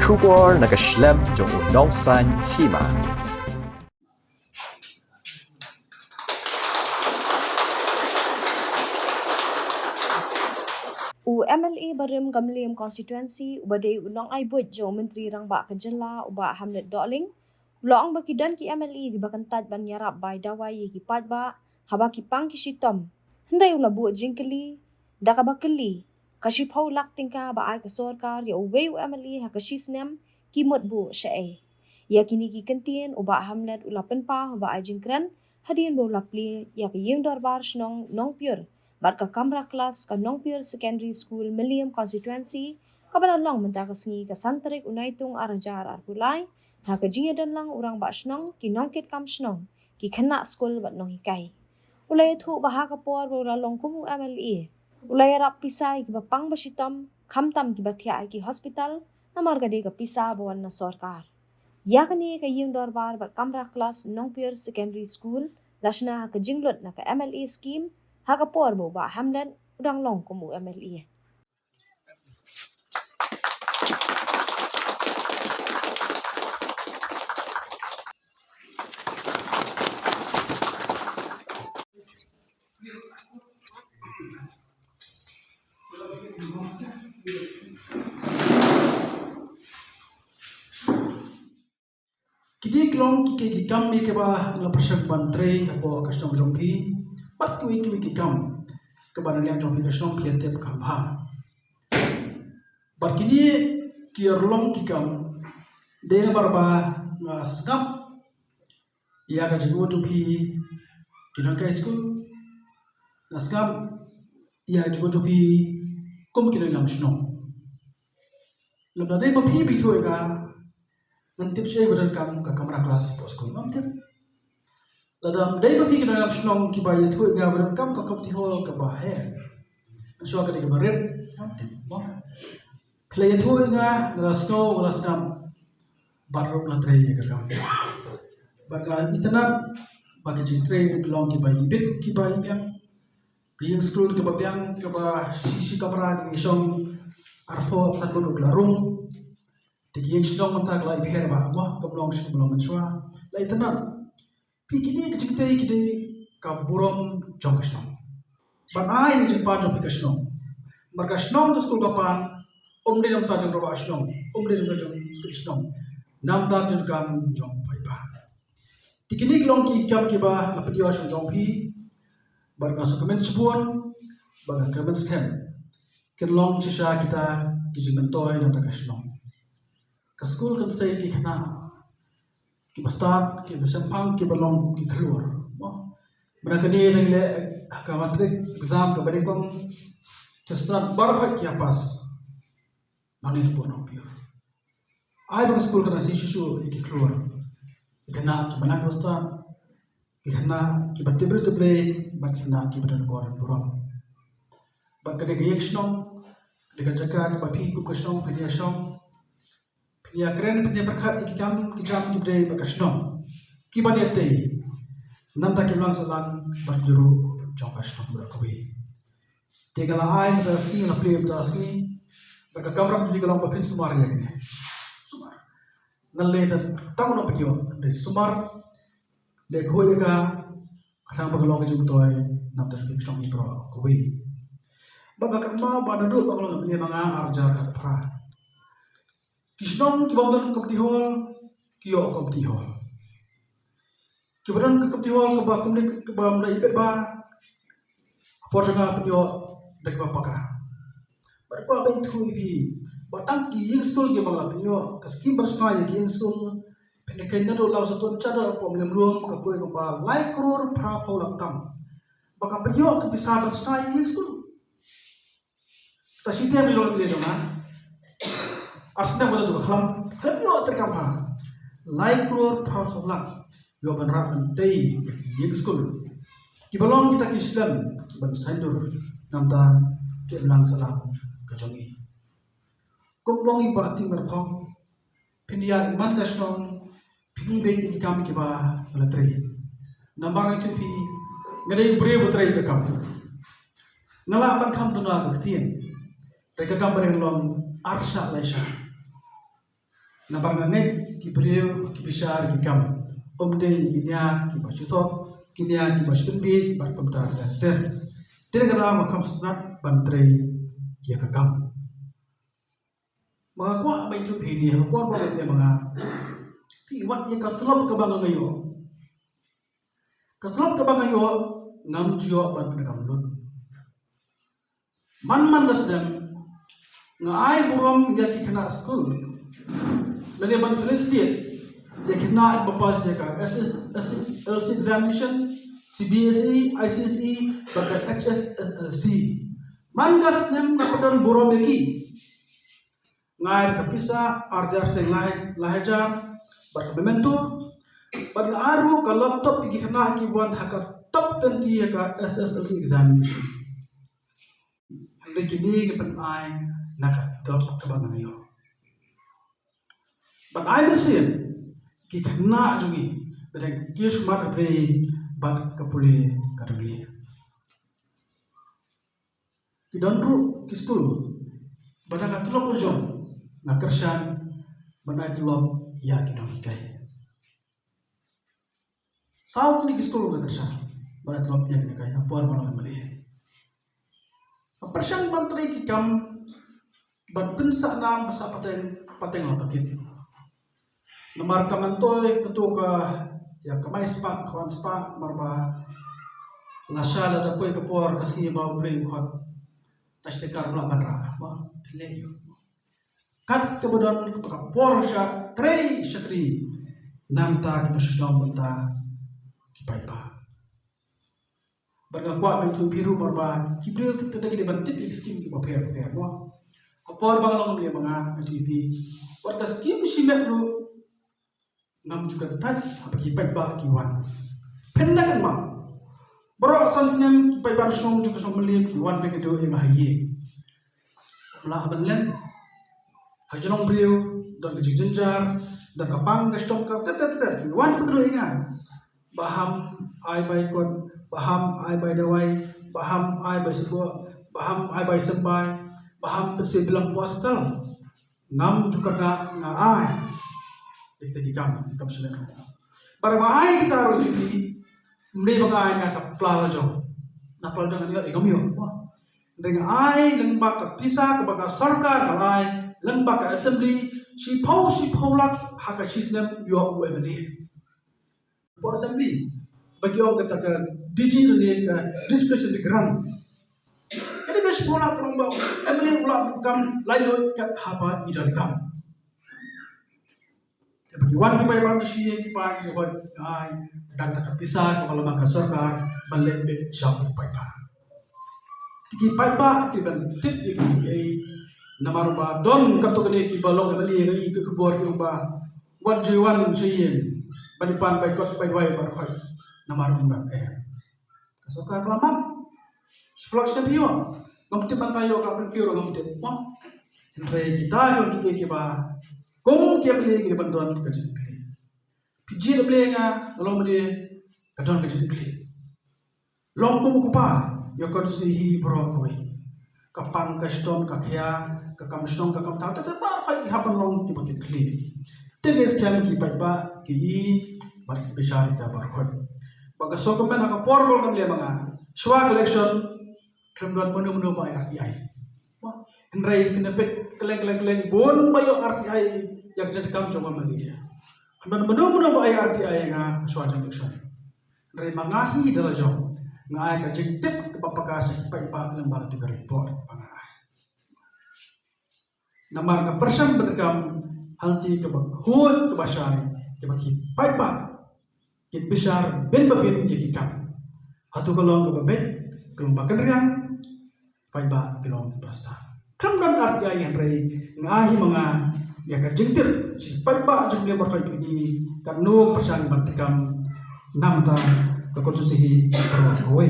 Shubor nakaslem jong unongsan hima. MLA Barim Gamliam constituency ubadai ulong ay buat jo menteri rang ba kejela uba Hamlet Doling ulong bakidan ki MLA gi bakantad ban yarap bai dawai gi padba haba ki pang ki shitom hendai ula buat jingkeli daka bakeli kashi phau lak tingka ba ai ka sorkar ya uwe MLA ha kashisnem ki mot bu shae ya kini ki kentien uba Hamlet ula penpa ba ai jingkran hadin bo lapli ya ki yeng dorbar snong nong pure Barka Kamra Kelas ka Nongpir Secondary School Miliam Constituency kabalan long menta kasngi ka Santarik Unaitung Arajar Arkulai ha ka jingya dan lang urang ba snong ki nongkit kam snong ki khana school bat nong hikai ulay thu baha ka por bo long kumu MLA ulay rap pisai ki bapang basitam khamtam ki bathia ki hospital namar gade ka pisa bon na sarkar yakani ka yeng dorbar ba Kamra Kelas Nongpir Secondary School lasna ha ka jinglot na ka MLA scheme Hakapor bo ba Hamlet udang long kumu MLA. Kidi klong ki kam mi ke ba la prashak bantre apo kasong jompi pat ku ki kam ke ba yang jompi kasong ki tep ka ba bar kini ki orlong ki kam de bar ba skap ya ka jigo jompi ki na ka school na skap ya jigo jompi kom ki na lam shno lamda de ba phi bi thoi ka nanti saya berangkat ke Kamra Kelas posko nanti. Dalam day bagi kita dalam senang kita itu kita berangkat ke kapti hall ke bahaya. Masuk ke di barat nanti. Play itu kita dalam snow dalam senam baru nanti ke kamp. Bagai internet bagi cintai long kita ibit kita yang ke school kita yang ke bah sisi kamera di song arpo satu larung. Jadi yang sedang mentak lai biar bah, wah keblong mensua, lai tenang. Pikirnya keciptai kita kaburom jong sedang. Banai yang jempa jom pikir sedang. Mereka sedang tu sekolah kapan, dia nam tajam roba sedang, dia nam tajam sekolah sedang. Nam tajam kam jong paiba. Tikini kelong ki kam kiba lapdi wasan jong pi, mereka sukamen sebuan, mereka kamen skem. Kelong sisa kita kijimentoi nam tak sedang. Ke school kan saya ki kena ki start ki bersempang ki belong ki keluar mereka ni le ka matrik exam ke bari kom start bar ki pas mani pun opio ai ba school kan si shisu ki keluar ki kena ki banak start ki kena ki batibre teble ba kena ki badan koran buram ba kade gi ekshnom de jaga ba pi ku kashnom pe dia shom ya keren punya berkat ikam kijam kibre bakasno kibani tei namta kimlang salan berjuru jongkasno berkawi tegala ai daski na play daski berkamram jadi kalau bapin sumar ya ini sumar nalle dan tahu no penyo dari sumar le khoi ka khang bagalong jum toy namta spi kshong ibro kawi babakam ma banadu bagalong le manga arjar ka pra Kisnom kibamdan kapti hall kiyo kapti hall. Kibaran kapti hall kabakum ni kabam na ibet ba. Porjanga penyo dari bapaka. Berapa ben tu ibi. Batang ki yeng school ki bangla penyo kaskim bersama ya ki yeng school. Pendekan na do law satu cara pom lem room kapoi kapa like crore pra pau kam. Baka penyo ke bisa bersama yeng school. Ta site mi lo le jona. Arsena pada tu kelam, kami terkampa. Like crore thousand lang, yo benrap mentei, yeng school. Kibalong kita kislan, ban sandur, namta kelang salam kejongi. Kumplong iba ting berthong, pindia iman kasnong, pini bayi di kami kiba latri. Nambar itu pi, ngadai brave utrai ke kami. Ngala akan kam tu nak ketien, mereka kam berenglong arsha laisa. nabangangai ki brio ki bishar ki kam omde ki nya ki bachusok ki nya ki bashunbi bar pamtar ter gara makam sunat bantrei ya kakam mga kwa may tu pini ha por por de mga pi wat ye katlop ka bangayo ngam jio ban penegam lut man gasdem nga ai burom ya ki kana school lagi ban Filistin ya kena bapas ya ka SSLC examination CBSE ICSE bakat HSLC man gasdem na padan burom ki ngai kapisa arjar sing lahajar bermemento pada aru ka laptop ki kena ki buat haka top 20 ya ka SSLC examination hande kini ki pen ai naka top ka bangayo but I understand ki kena jungi bedeng kius mat apre bat kapule kaduli ki donru ki school bada ka tulok ujong na kersan bana tulok ya ki dong kai South ni school ka kersan bana tulok ya ki kai apor bana mali persian bantri ki kam ban pensa nam basa pateng la pakit namar kamantoy ketuka ya kamay spa kawan spa marba lasala da koy kapor kasi ba bring hot tastekar la banra ba pleyo kat kemudian kapor sya shatri namta ki masyam banta ki paipa bergakwa bentu biru marba kibril kita tadi bantit skim ki paper ba kapor bangalong dia mga TV warta skim simet lu nam juga tadi apa kipai ba kiwan penda kan ma bro sansnya kipai ba song juga song melim kiwan pe kedo e mahaye la abanlen hajalong brio dan jenjar dan kapang gastom ka tet kiwan pe kedo inga baham ai bai kon baham ai bai dawai baham ai bai sebuah baham ai bai sembai baham pe se bilang hospital nam juga na ai kita dikam selen para mai kita ro jipi mre bagai na ka plala jo na plala jo ngi igomio dengan ai lembak ka pisa ka baga sarkar kalai lembak ka assembly si pau lak haka sistem yo webni for assembly bagi orang kata ka digital ni ka discussion di grand kada ka sekolah pelomba emre ulah bukan lain ka haba idal kam bagi wan kipai bang siye kipai sebab ai dan tak pisah kalau maka sarkar balik be shop kipai ba kipai ba ki ban tip ki namar ba don kato kene ki balong bali ngai ke kebor ki ba wan jiwan siye bani pan bai kot bai wai bar khoi namar ba sarkar lamam splok sebio ngomte bantayo ka perkiro ngomte mo entre kita jo ki ba kung kia beli ki bantuan kecil beli, piji beli nga long beli kadang kecil beli, long kum kupa yo kau sihi berokoi, kapang kaston kakya kakam stong kakam tahu tak kai hapan long ki bagi beli, teges kiam ki paipa ki bari besar kita berokoi, bagas sokomen agak porgol kami manga, swag election kemudian menu ba RTI, Henry kenepet keleng bon bayo RTI yang jadi kamu coba melihat. Dan menu-menu ba RTI nga suatu election. Dari mangahi dalam jauh, ngai ka jengtip ke papakasi paipa lembar 3 report pangai. Nama ka persen berkam halti ke bakhut ke basai ke baki paipa kit besar ben babin yakikam. Hatu kolong ke babet kelomba kenriang paipa kelong ke basta. Kemudian RTI yang rei ngahi mga ya ka jengtir si paipa jeng dia berkai pergi karno persan bantikam namta ke konstitusi perwai